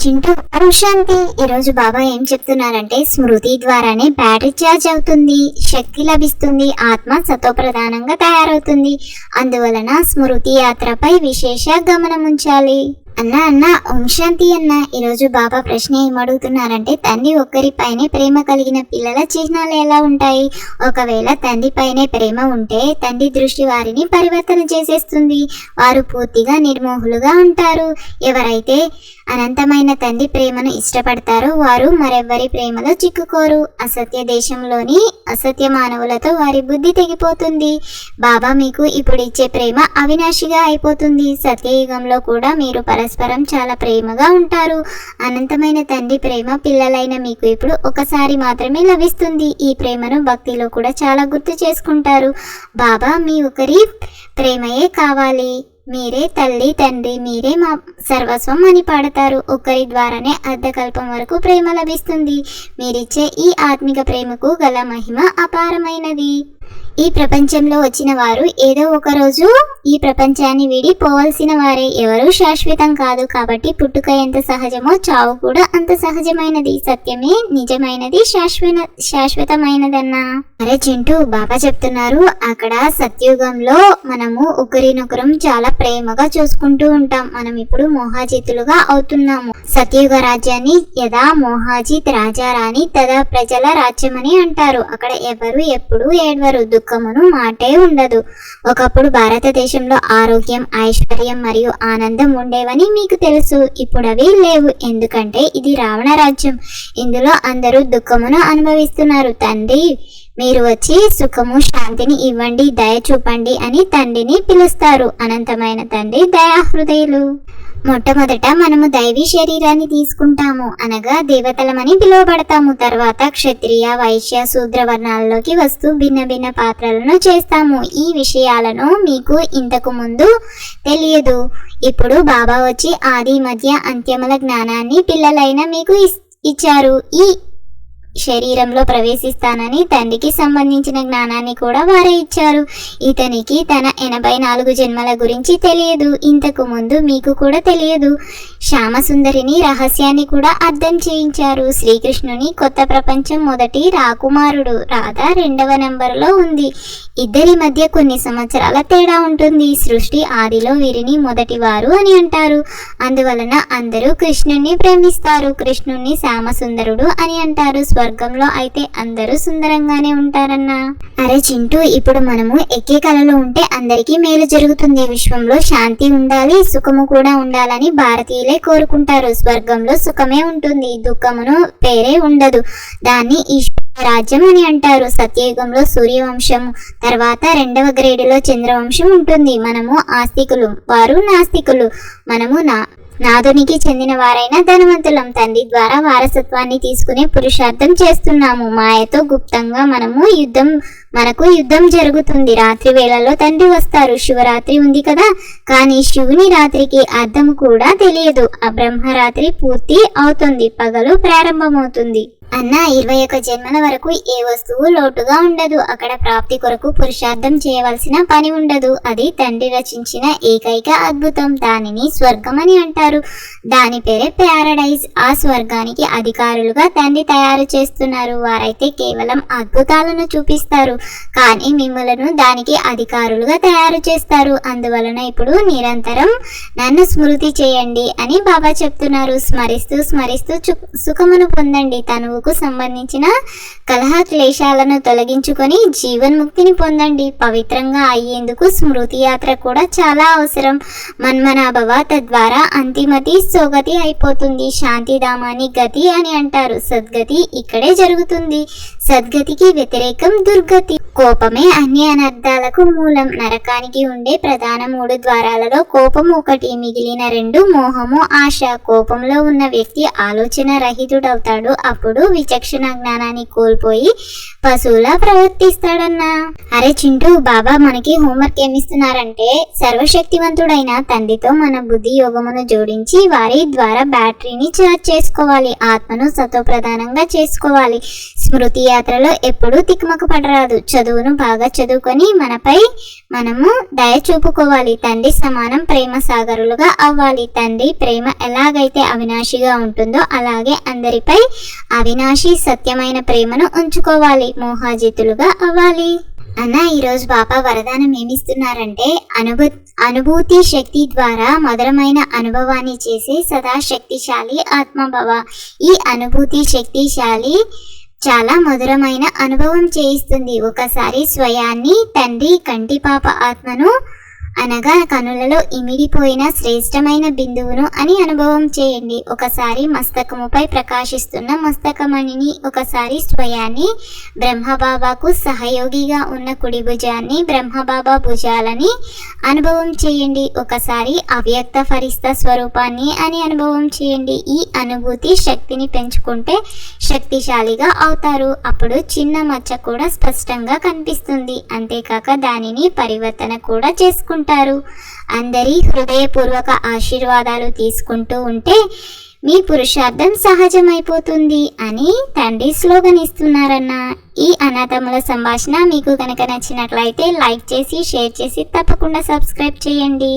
చింటూ శాంతి. ఈరోజు బాబా ఏం చెప్తున్నారంటే, స్మృతి ద్వారానే బ్యాటరీ ఛార్జ్ అవుతుంది, శక్తి లభిస్తుంది, ఆత్మ సతోప్రధానంగా తయారవుతుంది. అందువలన స్మృతి యాత్రపై విశేష గమనం ఉంచాలి. అన్న ఓం శాంతి అన్న. ఈరోజు బాబా ప్రశ్న ఏమడుగుతున్నారంటే, తండ్రి ఒక్కరిపైనే ప్రేమ కలిగిన పిల్లల చిహ్నాలు ఎలా ఉంటాయి? ఒకవేళ తండ్రి పైనే ప్రేమ ఉంటే తండ్రి దృష్టి వారిని పరివర్తన చేసేస్తుంది. వారు పూర్తిగా నిర్మోహులుగా ఉంటారు. ఎవరైతే అనంతమైన తండ్రి ప్రేమను ఇష్టపడతారో వారు మరెవ్వరి ప్రేమలో చిక్కుకోరు. అసత్య దేశంలోని అసత్య మానవులతో వారి బుద్ధి తెగిపోతుంది. బాబా మీకు ఇప్పుడు ఇచ్చే ప్రేమ అవినాశిగా అయిపోతుంది. సత్యయుగంలో కూడా మీరు పరస్పరం చాలా ప్రేమగా ఉంటారు. అనంతమైన తండ్రి ప్రేమ పిల్లలైన మీకు ఇప్పుడు ఒకసారి మాత్రమే లభిస్తుంది. ఈ ప్రేమను భక్తిలో కూడా చాలా గుర్తు చేసుకుంటారు. బాబా మీ ఒకరి ప్రేమయే కావాలి, మీరే తల్లి తండ్రి, మీరే మా సర్వస్వం అని పాడతారు. ఒకరి ద్వారానే అర్ధకల్పం వరకు ప్రేమ లభిస్తుంది. మీరిచ్చే ఈ ఆత్మిక ప్రేమకు గల మహిమ అపారమైనది. ఈ ప్రపంచంలో వచ్చిన వారు ఏదో ఒక రోజు ఈ ప్రపంచాన్ని వీడి పోవలసిన వారే. ఎవరు శాశ్వతం కాదు. కాబట్టి పుట్టుక ఎంత సహజమో చావు కూడా అంత సహజమైనది. సత్యమే నిజమైనది, శాశ్వతమైనదన్నా. అరే చింటూ, బాబా చెప్తున్నారు, అక్కడ సత్యుగంలో మనము ఒకరినొకరం చాలా ప్రేమగా చూసుకుంటూ ఉంటాం. మనం ఇప్పుడు మోహాజితులుగా అవుతున్నాము. సత్యుగ రాజ్యాన్ని యదా మోహాజిత్ రాజారాణి తదా ప్రజల రాజ్యమని అంటారు. అక్కడ ఎవరు ఎప్పుడు ఏడ్వరు, దుఃఖమును మాటే ఉండదు. ఒకప్పుడు భారతదేశంలో ఆరోగ్యం, ఐశ్వర్యం మరియు ఆనందం ఉండేవని మీకు తెలుసు. ఇప్పుడు అవి లేవు. ఎందుకంటే ఇది రావణ రాజ్యం. ఇందులో అందరూ దుఃఖమును అనుభవిస్తున్నారు. తండ్రి మీరు వచ్చి సుఖము శాంతిని ఇవ్వండి, దయ చూపండి అని తండ్రిని పిలుస్తారు. అనంతమైన తండ్రి దయాహృదయులు. మొట్టమొదట మనము దైవీ శరీరాన్ని తీసుకుంటాము, అనగా దేవతలమని పిలువబడతాము. తర్వాత క్షత్రియ, వైశ్య, శూద్ర వర్ణాల్లోకి వస్తూ భిన్న భిన్న పాత్రలను చేస్తాము. ఈ విషయాలను మీకు ఇంతకు ముందు తెలియదు. ఇప్పుడు బాబా వచ్చి ఆది మధ్య అంత్యముల జ్ఞానాన్ని పిల్లలైన మీకు ఇచ్చారు. ఈ శరీరంలో ప్రవేశిస్తానని తండ్రికి సంబంధించిన జ్ఞానాన్ని కూడా వారే ఇచ్చారు. ఇతనికి తన 84 జన్మల గురించి తెలియదు. ఇంతకు ముందు మీకు కూడా తెలియదు. శ్యామసుందరిని రహస్యాన్ని కూడా అర్థం చేయించారు. శ్రీకృష్ణుని కొత్త ప్రపంచం మొదటి రాకుమారుడు, రాధ 2వ నెంబరులో ఉంది. ఇద్దరి మధ్య కొన్ని సంవత్సరాల తేడా ఉంటుంది. సృష్టి ఆదిలో వీరిని మొదటి వారు అని అంటారు. అందువలన అందరూ కృష్ణుణ్ణి ప్రేమిస్తారు. కృష్ణుణ్ణి శ్యామసుందరుడు అని అంటారు. స్వర్గంలో అయితే అందరూ సుందరంగానే ఉంటారన్నా. అరే చింటూ, ఇప్పుడు మనము ఎక్కే కలలో ఉంటే అందరికీ మేలు జరుగుతుంది. విశ్వంలో శాంతి ఉండాలి, సుఖము కూడా ఉండాలని భారతీయులే కోరుకుంటారు. స్వర్గంలో సుఖమే ఉంటుంది, దుఃఖమును పేరే ఉండదు. దాన్ని రాజ్యం అని అంటారు. సత్యయుగంలో సూర్యవంశం, తర్వాత 2వ గ్రేడులో చంద్రవంశం ఉంటుంది. మనము ఆస్తికులు, వారు నాస్తికులు. మనము నాదునికి చెందిన వారైన ధనవంతులం. తండ్రి ద్వారా వారసత్వాన్ని తీసుకునే పురుషార్థం చేస్తున్నాము. మాయతో గుప్తంగా మనకు యుద్ధం జరుగుతుంది. రాత్రి వేళలో తండ్రి వస్తారు. శివరాత్రి ఉంది కదా, కానీ శివుని రాత్రికి అర్థం కూడా తెలియదు. ఆ బ్రహ్మరాత్రి పూర్తి అవుతుంది, పగలు ప్రారంభమవుతుంది. అన్న 21 జన్మల వరకు ఏ వస్తువు లోటుగా ఉండదు. అక్కడ ప్రాప్తి కొరకు పురుషార్థం చేయవలసిన పని ఉండదు. అది తండ్రి రచించిన ఏకైక అద్భుతం. దానిని స్వర్గం అని అంటారు. దాని పేరే ప్యారడైజ్. ఆ స్వర్గానికి అధికారులుగా తండ్రి తయారు చేస్తున్నారు. వారైతే కేవలం అద్భుతాలను చూపిస్తారు, కానీ మిమ్మలను దానికి అధికారులుగా తయారు చేస్తారు. అందువలన ఇప్పుడు నిరంతరం నన్ను స్మృతి చేయండి అని బాబా చెప్తున్నారు. స్మరిస్తూ స్మరిస్తూ సుఖమును పొందండి. తనువుకు సంబంధించిన కలహ క్లేశాలను తొలగించుకొని జీవన్ముక్తిని పొందండి. పవిత్రంగా అయ్యేందుకు స్మృతి యాత్ర కూడా చాలా అవసరం. మన్మనాభవ, తద్వారా అంతిమతి సోగతి అయిపోతుంది. శాంతిధామాన్ని గతి అని అంటారు. సద్గతి ఇక్కడే జరుగుతుంది. సద్గతికి వ్యతిరేకం దుర్గతి. కోపమే అన్ని అనర్థాలకు మూలం. నరకానికి ఉండే ప్రధాన 3 ద్వారాలలో కోపం ఒకటి. మిగిలిన 2 మోహము, ఆశ. కోపంలో ఉన్న వ్యక్తి ఆలోచన రహితుడవుతాడు. అప్పుడు విచక్షణ జ్ఞానాన్ని కోల్పోయి పశువులా ప్రవర్తిస్తాడన్నా. అరే చింటూ, బాబా మనకి హోంవర్క్ ఏమిస్తున్నారంటే సర్వశక్తివంతుడైన తండ్రితో మన బుద్ధి యోగమును జోడించి వారి ద్వారా బ్యాటరీని ఛార్జ్ చేసుకోవాలి, ఆత్మను సతోప్రధానంగా చేసుకోవాలి. స్మృతి యాత్రలో ఎప్పుడూ తిక్కుమక పడరాదు. చదువును బాగా చదువుకొని మనపై మనము దయ చూపుకోవాలి. తండ్రి సమానం ప్రేమ సాగరులుగా అవ్వాలి. తండ్రి ప్రేమ ఎలాగైతే అవినాశిగా ఉంటుందో అలాగే అందరిపై అవినాశి సత్యమైన ప్రేమను ఉంచుకోవాలి. మోహాజితులుగా అవ్వాలి. అన్న, ఈరోజు బాబా వరదానం ఏమిస్తున్నారంటే అనుభూతి శక్తి ద్వారా మధురమైన అనుభవాన్ని చేసే సదా శక్తిశాలి ఆత్మభవ. ఈ అనుభూతి శక్తిశాలి చాలా మధురమైన అనుభవం చేయిస్తుంది. ఒకసారి స్వయాన్ని తండ్రి కంటిపాప ఆత్మను అనగా కనులలో ఇమిడిపోయిన శ్రేష్టమైన బిందువును అని అనుభవం చేయండి. ఒకసారి మస్తకముపై ప్రకాశిస్తున్న మస్తకమణిని, ఒకసారి స్వయాన్ని బ్రహ్మబాబాకు సహయోగిగా ఉన్న కుడి భుజాన్ని, బ్రహ్మబాబా భుజాలని అనుభవం చేయండి. ఒకసారి అవ్యక్త ఫరిస్తా స్వరూపాన్ని అని అనుభవం చేయండి. ఈ అనుభూతి శక్తిని పెంచుకుంటే శక్తిశాలిగా అవుతారు. అప్పుడు చిన్న మచ్చ కూడా స్పష్టంగా కనిపిస్తుంది. అంతేకాక దానిని పరివర్తన కూడా చేసుకుంటారు. అందరి హృదయపూర్వక ఆశీర్వాదాలు తీసుకుంటూ ఉంటే మీ పురుషార్థం సహజమైపోతుంది అని తండ్రి స్లోగన్ ఇస్తున్నారన్న. ఈ అనాథముల సంభాషణ మీకు కనుక నచ్చినట్లయితే లైక్ చేసి షేర్ చేసి తప్పకుండా సబ్స్క్రైబ్ చేయండి.